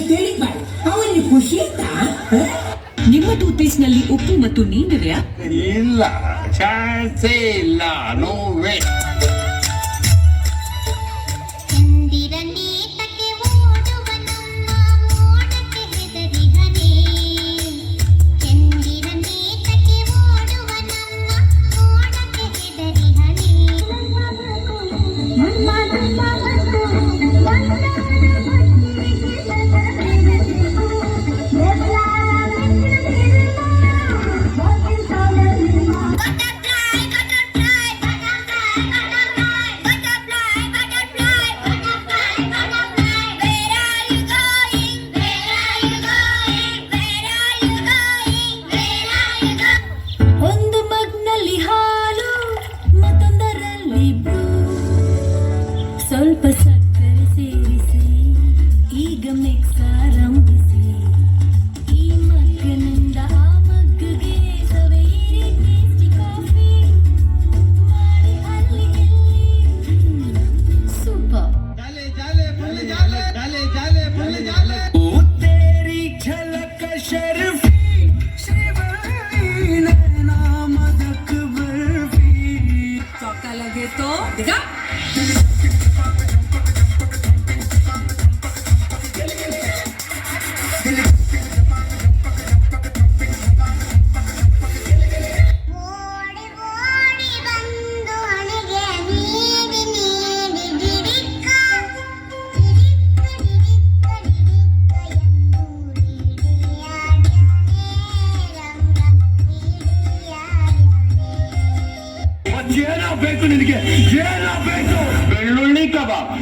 ತಿಳಿ ಬಾಯ್ ಅವನಿಗೆ ಖುಷಿ ಆಯ್ತಾ? ನಿಮ್ಮ ಟೂತ್ ಪೇಸ್ಟ್ ನಲ್ಲಿ ಉಪ್ಪು ಮತ್ತು ನೀರಿದೆಯಾ? ಇಲ್ಲ, ಚಾನ್ಸೇ ಇಲ್ಲ. No way. ಸ್ವಲ್ಪ ಸಕ್ಕರೆ ಸೇರಿಸಿ ಈಗ ಮಿಕ್ಸ್ ಆರಂಭಿಸಿ ಈ ಮಗ್ಗನಿಂದ ಆ ಮಗ್ಗಗೆ ಸವೆಯಿರಿ ಟೇಸ್ಟಿ ಕಾಫಿ ಮಾಡಿ ಅಲ್ಲಿ ಸೂಪರ್ तेरी झलक शर्फी श्रीवरी नामदक बर्फी चौका लगे तो दिखा। ಜೇನ ಬೇಕು ನಿನಗೆ, ಜೇನ ಬೇಕು. ಬೆಳ್ಳುಳ್ಳಿ ಕಬಾಬ್.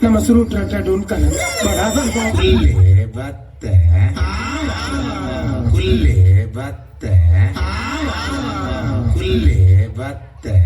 ನಮ್ಮ ಸುರು ಡೂನ್ಕಲ್ ಕುಲ್ಲೆ ಬತ್ತೆ, ಕುಲ್ಲೆ ಬತ್ತೆ, ಕುಲ್ಲೆ ಬತ್ತೆ.